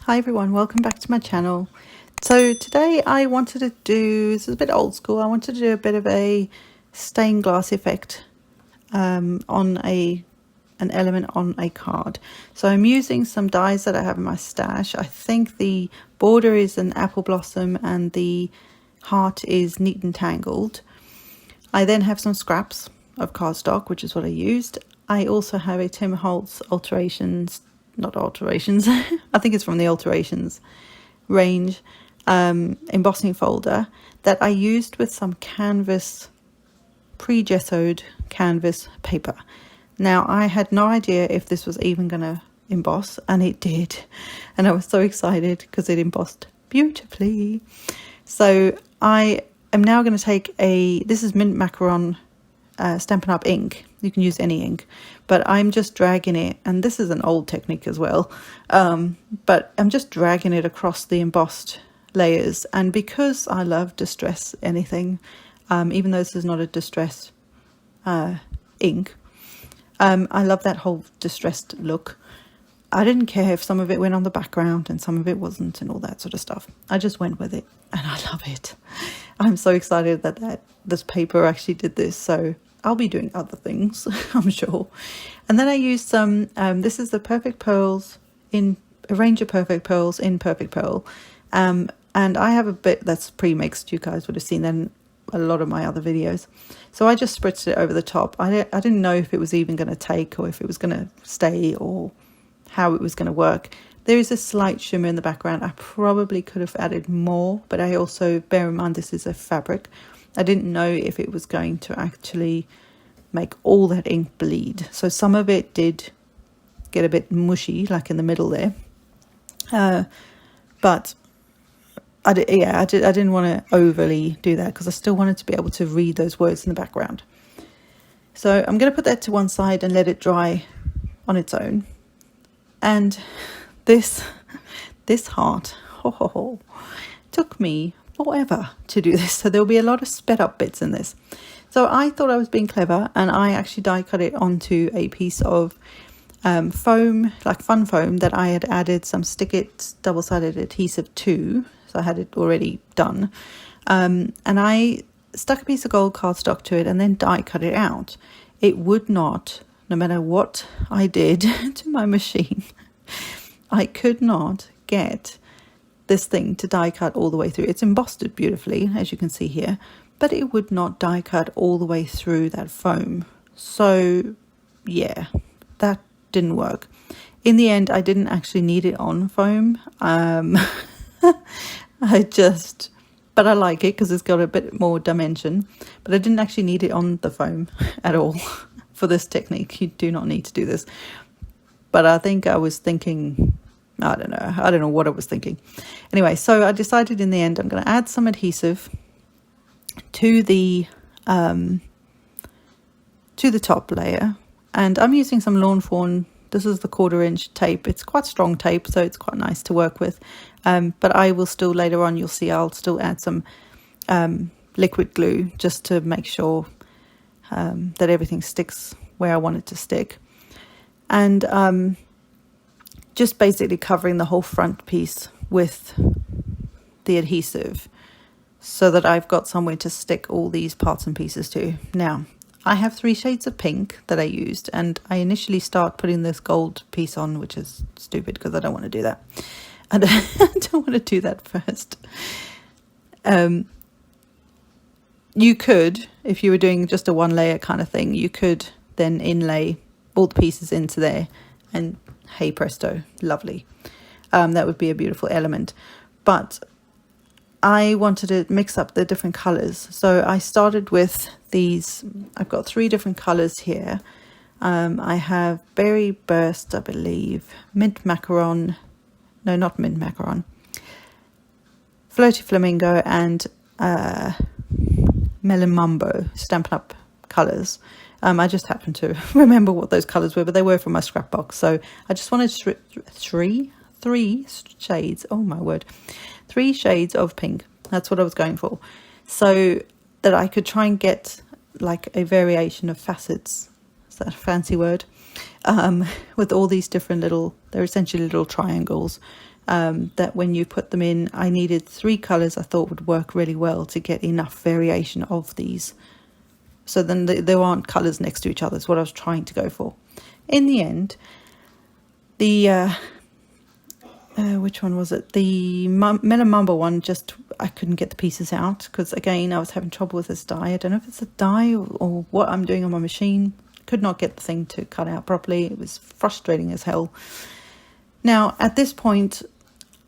Hi everyone, welcome back to my channel. So today I wanted to do, this is a bit old school, I wanted to do a bit of a stained glass effect on an element on a card. So I'm using some dies that I have in my stash. I think the border is an apple blossom and the heart is neat and tangled. I then have some scraps of cardstock, which is what I used. I also have a Tim Holtz Alterations, not Alterations, I think it's from the Alterations range, embossing folder that I used with some canvas, pre-gessoed canvas paper. Now I had no idea if this was even going to emboss, and it did, and I was so excited because it embossed beautifully. So I am now going to take this is mint Macaron Stampin' Up ink. You can use any ink, but I'm just dragging it, and this is an old technique as well, but I'm just dragging it across the embossed layers. And because I love distress anything, even though this is not a distressed ink, I love that whole distressed look. I didn't care if some of it went on the background and some of it wasn't and all that sort of stuff. I just went with it, and I love it. I'm so excited that this paper actually did this, so I'll be doing other things, I'm sure. And then I used some, this is the Perfect Pearls, in a range of Perfect Pearls in Perfect Pearl. And I have a bit that's pre-mixed. You guys would have seen that in a lot of my other videos. So I just spritzed it over the top. I didn't know if it was even going to take or if it was going to stay or how it was going to work. There is a slight shimmer in the background. I probably could have added more, but I also, bear in mind this is a fabric. I didn't know if it was going to actually make all that ink bleed. So some of it did get a bit mushy, like in the middle there. But I didn't want to overly do that because I still wanted to be able to read those words in the background. So I'm going to put that to one side and let it dry on its own. And this heart took me forever to do this, so there'll be a lot of sped up bits in this. So I thought I was being clever, and I actually die cut it onto a piece of foam, like fun foam, that I had added some Stick It double-sided adhesive to, so I had it already done, and I stuck a piece of gold cardstock to it and then die cut it out. It would not, no matter what I did to my machine, I could not get this thing to die cut all the way through. It's embossed beautifully, as you can see here, but it would not die cut all the way through that foam. So yeah, that didn't work. In the end, I didn't actually need it on foam. But I like it because it's got a bit more dimension, but I didn't actually need it on the foam at all. For this technique, you do not need to do this. But I think I was thinking, I don't know what I was thinking. Anyway, so I decided in the end I'm going to add some adhesive to the top layer, and I'm using some Lawn Fawn. This is the 1/4 inch tape. It's quite strong tape, so it's quite nice to work with. But I will still, later on, you'll see I'll still add some liquid glue just to make sure that everything sticks where I want it to stick. And just basically covering the whole front piece with the adhesive so that I've got somewhere to stick all these parts and pieces to. Now, I have 3 shades of pink that I used, and I initially start putting this gold piece on, which is stupid because I don't want to do that. I don't want to do that first. You could, if you were doing just a 1 layer kind of thing, you could then inlay all the pieces into there, and hey presto, lovely. That would be a beautiful element. But I wanted to mix up the different colors, so I started with these. I've got 3 different colors here. I have Berry Burst, I believe, Mint Macaron, no, not Mint Macaron, Floaty Flamingo, and Melon Mumbo Stampin' Up colors. I just happened to remember what those colors were, but they were from my scrap box. So I just wanted three shades. Oh my word, 3 shades of pink. That's what I was going for, so that I could try and get like a variation of facets. Is that a fancy word? With all these different little, they're essentially little triangles that when you put them in, I needed 3 colours I thought would work really well to get enough variation of these. So then there aren't colours next to each other, is what I was trying to go for. In the end, the, which one was it? The Melon Mumbo one, I couldn't get the pieces out because, again, I was having trouble with this die. I don't know if it's a die or what I'm doing on my machine. Could not get the thing to cut out properly. It was frustrating as hell. Now, at this point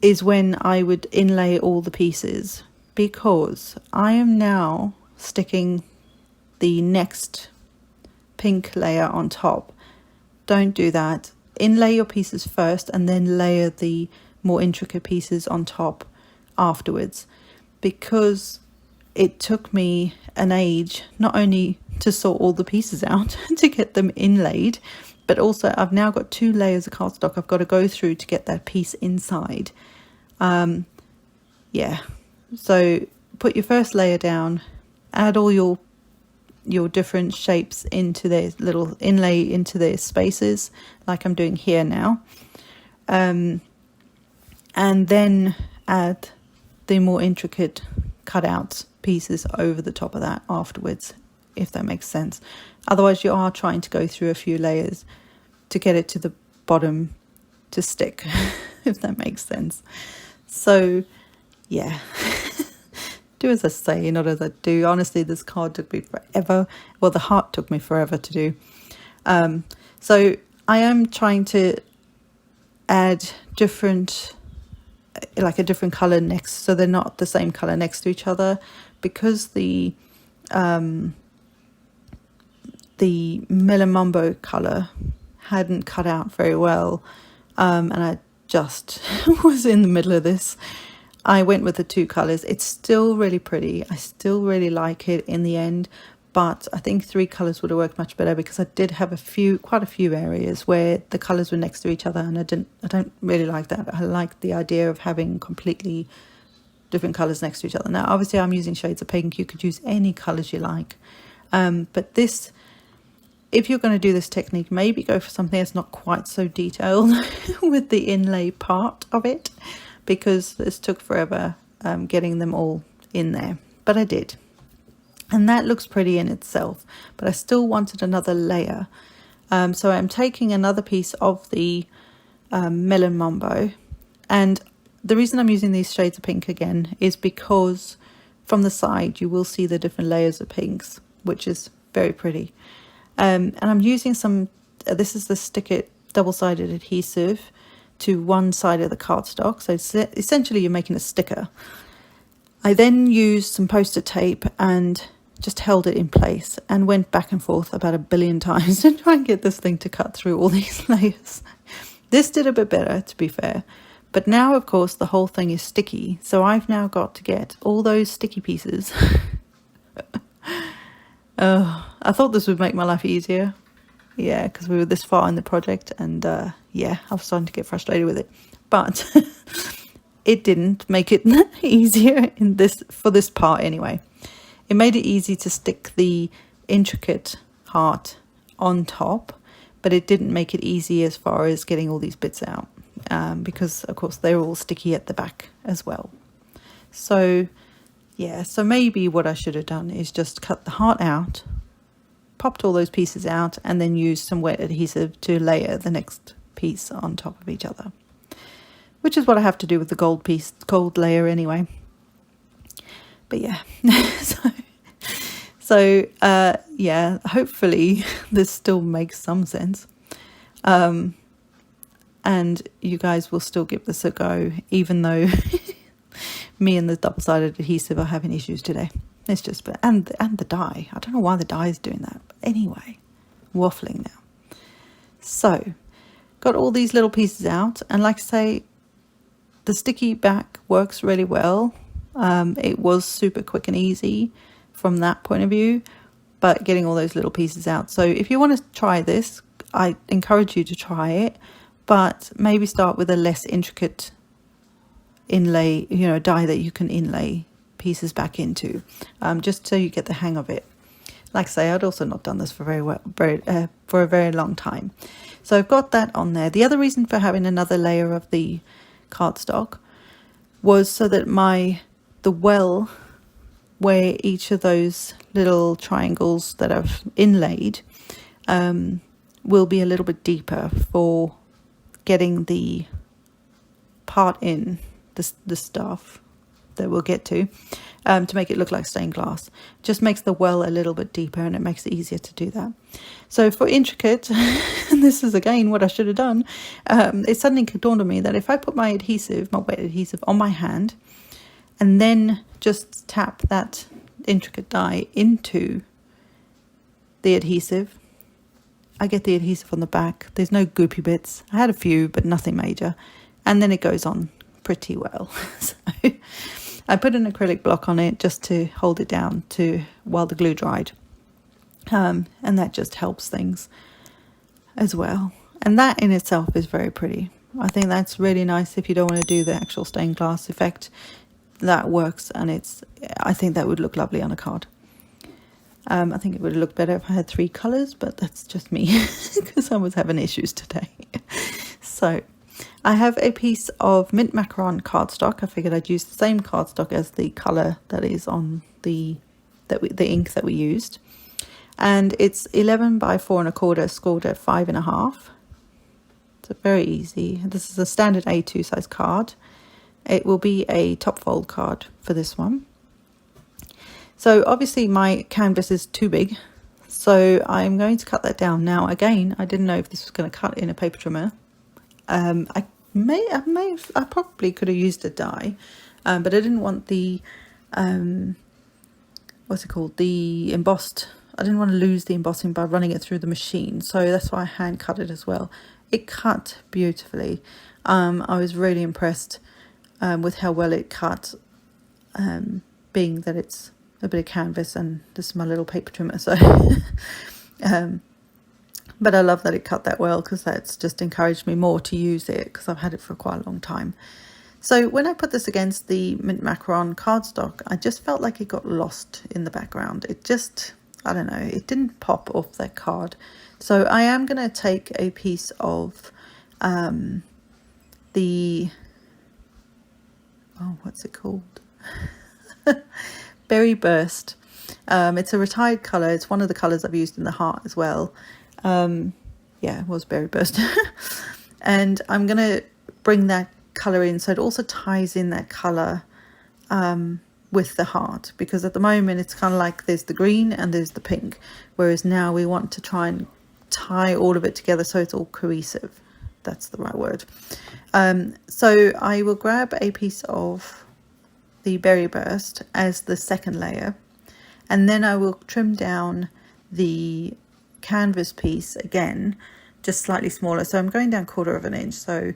is when I would inlay all the pieces, because I am now sticking the next pink layer on top. Don't do that. Inlay your pieces first and then layer the more intricate pieces on top afterwards, because it took me an age not only to sort all the pieces out to get them inlaid, but also I've now got 2 layers of cardstock I've got to go through to get that piece inside. Yeah, so put your first layer down, add all your different shapes into their little inlay into their spaces, like I'm doing here now, and then add the more intricate cutouts pieces over the top of that afterwards, if that makes sense. Otherwise you are trying to go through a few layers to get it to the bottom to stick, if that makes sense. So yeah, do as I say, not as I do. Honestly, this card took me forever. Well, the heart took me forever to do. So I am trying to add different, like a different color next, so they're not the same color next to each other, because the Melon Mumbo color hadn't cut out very well, and I just was in the middle of this. I went with the 2 colors. It's still really pretty. I still really like it in the end, but I think 3 colors would have worked much better, because I did have quite a few areas where the colors were next to each other, and I don't really like that. I like the idea of having completely different colors next to each other. Now, obviously I'm using shades of pink. You could use any colors you like, but this, if you're going to do this technique, maybe go for something that's not quite so detailed with the inlay part of it, because this took forever getting them all in there, but I did. And that looks pretty in itself, but I still wanted another layer. So I'm taking another piece of the Melon Mumbo, and the reason I'm using these shades of pink again is because from the side you will see the different layers of pinks, which is very pretty. And I'm using some, this is the Stick It double-sided adhesive to one side of the cardstock, so essentially you're making a sticker. I then used some post-it tape and just held it in place and went back and forth about 1 billion times to try and get this thing to cut through all these layers. This did a bit better, to be fair, but now of course the whole thing is sticky, so I've now got to get all those sticky pieces. I thought this would make my life easier. Yeah, because we were this far in the project, and yeah, I was starting to get frustrated with it. But it didn't make it easier for this part anyway. It made it easy to stick the intricate heart on top, but it didn't make it easy as far as getting all these bits out, because of course they're all sticky at the back as well. So yeah, so maybe what I should have done is just cut the heart out, popped all those pieces out, and then used some wet adhesive to layer the next piece on top of each other, which is what I have to do with the gold layer anyway. But yeah, so yeah, hopefully this still makes some sense, and you guys will still give this a go, even though me and the double-sided adhesive are having issues today. It's just, and the die. I don't know why the die is doing that. But anyway, waffling now. So, got all these little pieces out, and like I say, the sticky back works really well. It was super quick and easy from that point of view, but getting all those little pieces out. So if you want to try this, I encourage you to try it, but maybe start with a less intricate inlay, die that you can inlay pieces back into, just so you get the hang of it. Like I say, I'd also not done this for a very long time. So I've got that on there. The other reason for having another layer of the cardstock was so that the well where each of those little triangles that I've inlaid will be a little bit deeper for getting the part in the stuff that we'll get to make it look like stained glass. Just makes the well a little bit deeper, and it makes it easier to do that. So for intricate, and this is again what I should have done, it suddenly dawned on me that if I put my wet adhesive on my hand and then just tap that intricate die into the adhesive, I get the adhesive on the back. There's no goopy bits. I had a few, but nothing major. And then it goes on pretty well. So I put an acrylic block on it just to hold it down while the glue dried. And that just helps things as well. And that in itself is very pretty. I think that's really nice if you don't want to do the actual stained glass effect. That works, and I think that would look lovely on a card. I think it would look better if I had 3 colours, but that's just me because I was having issues today. So I have a piece of mint macaron cardstock. I figured I'd use the same cardstock as the colour that is on the ink that we used. And it's 11 by 4 1/4 scored at 5 1/2. So very easy. This is a standard A2 size card. It will be a top fold card for this one. So obviously my canvas is too big, so I'm going to cut that down. Now again, I didn't know if this was going to cut in a paper trimmer. I probably could have used a die, but I didn't want the what's it called, the embossed. I didn't want to lose the embossing by running it through the machine, so that's why I hand cut it as well. It cut beautifully. I was really impressed with how well it cut, being that it's a bit of canvas and this is my little paper trimmer. So but I love that it cut that well, because that's just encouraged me more to use it, because I've had it for quite a long time. So when I put this against the mint macaron cardstock, I just felt like it got lost in the background. It just, I don't know, it didn't pop off that card. So I am going to take a piece of what's it called? Berry Burst. It's a retired colour. It's one of the colours I've used in the heart as well. Yeah, it was Berry Burst. And I'm going to bring that colour in so it also ties in that colour with the heart, because at the moment it's kind of like there's the green and there's the pink, whereas now we want to try and tie all of it together so it's all cohesive. That's the right word. So I will grab a piece of the Berry Burst as the second layer, and then I will trim down the canvas piece again, just slightly smaller. So I'm going down 1/4 inch. So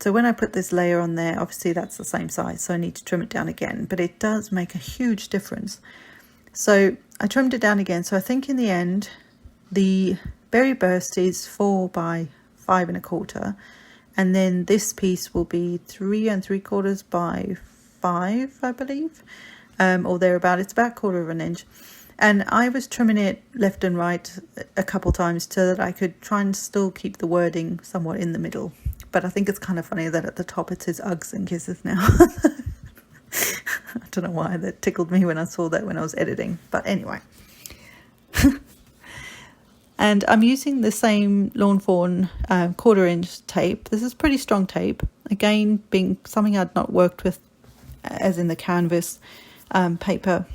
so when I put this layer on there, obviously that's the same size, so I need to trim it down again, but it does make a huge difference. So I trimmed it down again. So I think in the end the Berry Burst is 4 by 5 1/4, and then this piece will be 3 3/4 by 5, I believe, or thereabout. It's about 1/4 inch. And I was trimming it left and right a couple times so that I could try and still keep the wording somewhat in the middle. But I think it's kind of funny that at the top it says Uggs and Kisses now. I don't know why that tickled me when I saw that when I was editing, but anyway. And I'm using the same Lawn Fawn 1/4 inch tape. This is pretty strong tape, again being something I'd not worked with as in the canvas paper.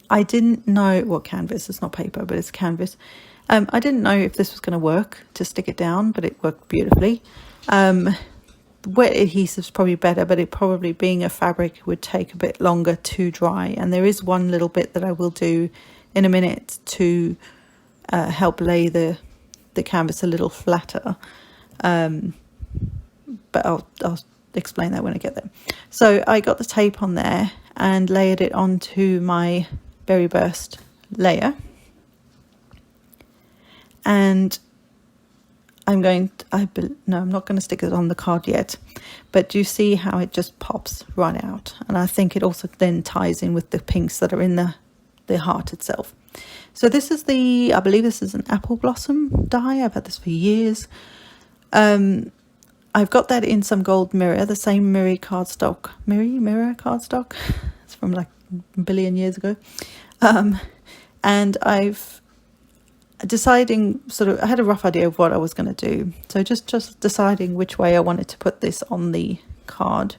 I didn't know, well, canvas, it's not paper, but it's canvas. I didn't know if this was going to work to stick it down, but it worked beautifully. Wet adhesive's probably better, but it probably, being a fabric, would take a bit longer to dry. And there is one little bit that I will do in a minute to help lay the canvas a little flatter. But I'll explain that when I get there. So I got the tape on there and layered it onto my Berry Burst layer, and I'm not going to stick it on the card yet, but do you see how it just pops right out? And I think it also then ties in with the pinks that are in the heart itself. So this is I believe this is an apple blossom die. I've had this for years. I've got that in some gold mirror, the same Mirri cardstock. Mirror cardstock? It's from like a billion years ago. And I've deciding I had a rough idea of what I was going to do. So just deciding which way I wanted to put this on the card.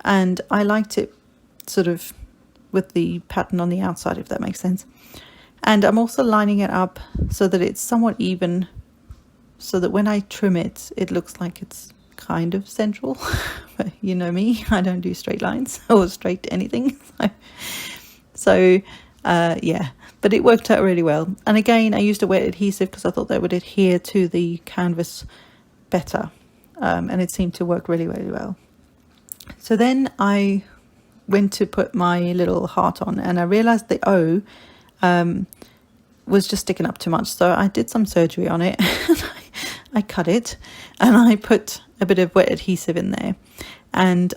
And I liked it sort of with the pattern on the outside, if that makes sense. And I'm also lining it up so that it's somewhat even, so that when I trim it, it looks like it's kind of central. But you know me, I don't do straight lines or straight anything. Yeah, but it worked out really well. And again, I used a wet adhesive because I thought that would adhere to the canvas better. And it seemed to work really, really well. So then I went to put my little heart on, and I realized the O was just sticking up too much. So I did some surgery on it. I cut it and I put a bit of wet adhesive in there, and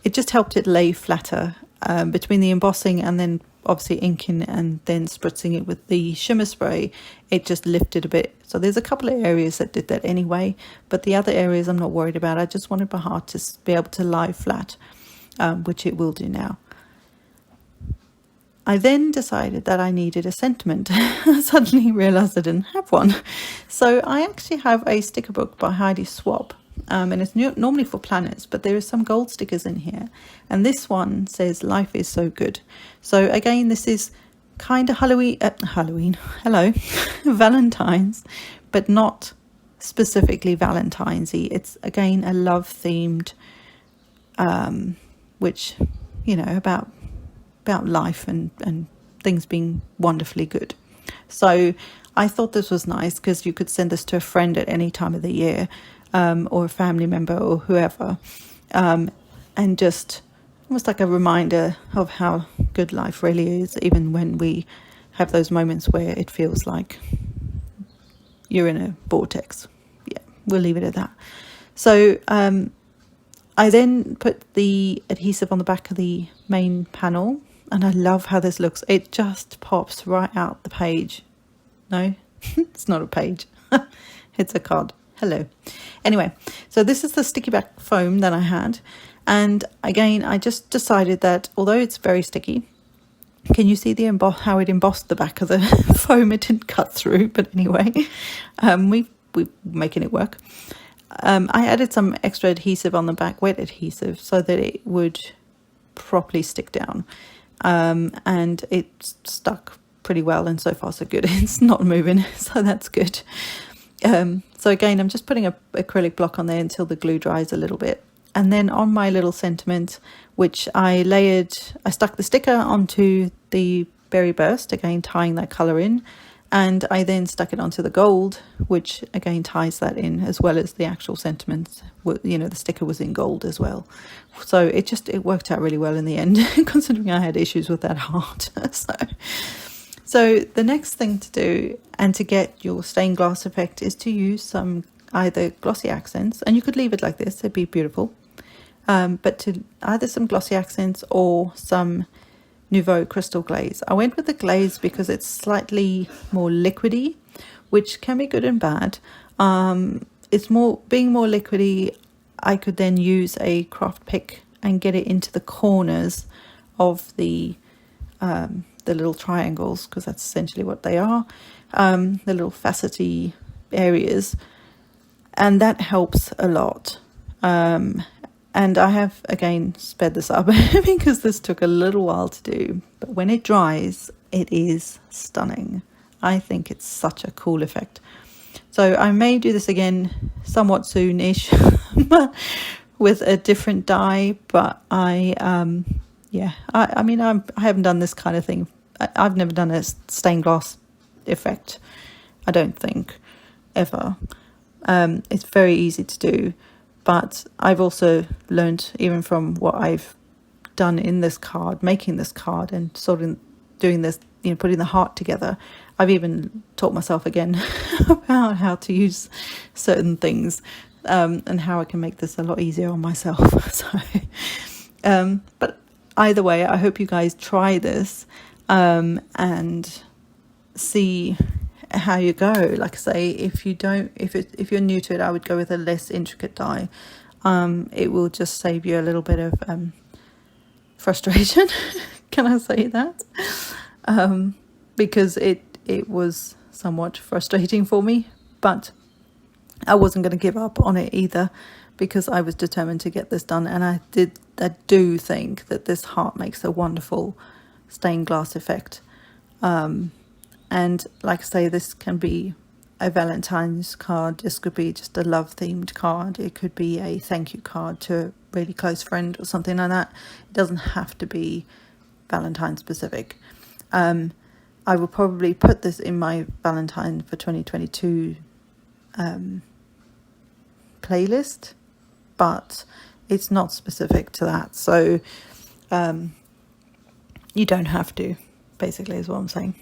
it just helped it lay flatter between the embossing and then obviously inking and then spritzing it with the shimmer spray. It just lifted a bit. So there's a couple of areas that did that anyway, but the other areas I'm not worried about. I just wanted my heart to be able to lie flat, which it will do now. I then decided that I needed a sentiment. I suddenly realized I didn't have one. So I actually have a sticker book by Heidi Swapp, and it's normally for planners, but there are some gold stickers in here. And this one says, "Life is so good." So again, this is kind of hello, Valentines, but not specifically Valentinesy. It's again a love themed, which, you know, about life and things being wonderfully good. So I thought this was nice because you could send this to a friend at any time of the year, or a family member or whoever, and just almost like a reminder of how good life really is, even when we have those moments where it feels like you're in a vortex. Yeah, we'll leave it at that. So I then put the adhesive on the back of the main panel, and I love how this looks. It just pops right out the page. No, it's not a page. It's a card. Hello. Anyway, so this is the sticky back foam that I had. And again, I just decided that although it's very sticky, can you see how it embossed the back of the foam? It didn't cut through, but anyway, we're making it work. I added some extra adhesive on the back, wet adhesive, so that it would properly stick down. And it stuck pretty well, and so far so good. It's not moving, so that's good. So again, I'm just putting a acrylic block on there until the glue dries a little bit. And then on my little sentiment, which I stuck the sticker onto the berry burst, again tying that colour in, and I then stuck it onto the gold, which again ties that in, as well as the actual sentiment. You know, the sticker was in gold as well. So it worked out really well in the end, considering I had issues with that heart. So the next thing to do, and to get your stained glass effect, is to use some either Glossy Accents, and you could leave it like this, it'd be beautiful. But to either some Glossy Accents or some Nuvo Crystal Glaze. I went with the Glaze because it's slightly more liquidy, which can be good and bad. It's being more liquidy. I could then use a craft pick and get it into the corners of the little triangles, because that's essentially what they are, the little facety areas, and that helps a lot. And I have again sped this up because this took a little while to do, but when it dries, it is stunning. I think it's such a cool effect. So I may do this again somewhat soon-ish with a different dye, but I haven't done this kind of thing. I've never done a stained glass effect, I don't think, ever. It's very easy to do, but I've also learned, even from what I've done in this card, making this card and sort of doing this, you know, putting the heart together, I've even taught myself again about how to use certain things, and how I can make this a lot easier on myself. But either way, I hope you guys try this and see how you go. Like I say, if you're new to it, I would go with a less intricate die. It will just save you a little bit of frustration. Can I say that? Because it was somewhat frustrating for me, but I wasn't going to give up on it either, because I was determined to get this done. And I do think that this heart makes a wonderful stained glass effect. And like I say, this can be a Valentine's card. This could be just a love themed card. It could be a thank you card to a really close friend or something like that. It doesn't have to be Valentine specific. I will probably put this in my Valentine for 2022 playlist, but it's not specific to that, so you don't have to, basically, is what I'm saying.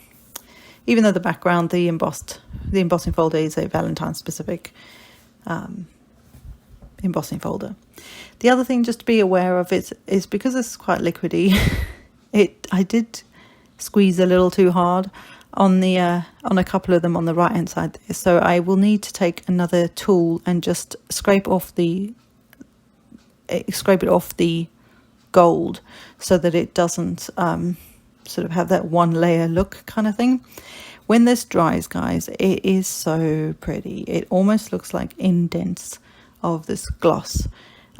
Even though the background, the embossing folder is a Valentine specific embossing folder. The other thing just to be aware of is because it's quite liquidy, I did squeeze a little too hard on a couple of them on the right hand side there. So I will need to take another tool and just scrape it off the gold, so that it doesn't sort of have that one layer look kind of thing. When this dries, guys, it is so pretty. It almost looks like indents of this gloss.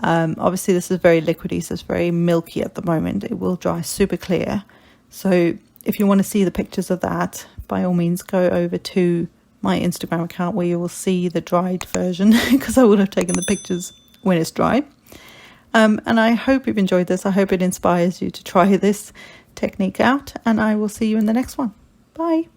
Obviously this is very liquidy, so it's very milky at the moment. It will dry super clear. So if you want to see the pictures of that, by all means go over to my Instagram account, where you will see the dried version, because I would have taken the pictures when it's dry. And I hope you've enjoyed this. I hope it inspires you to try this technique out, and I will see you in the next one. Bye.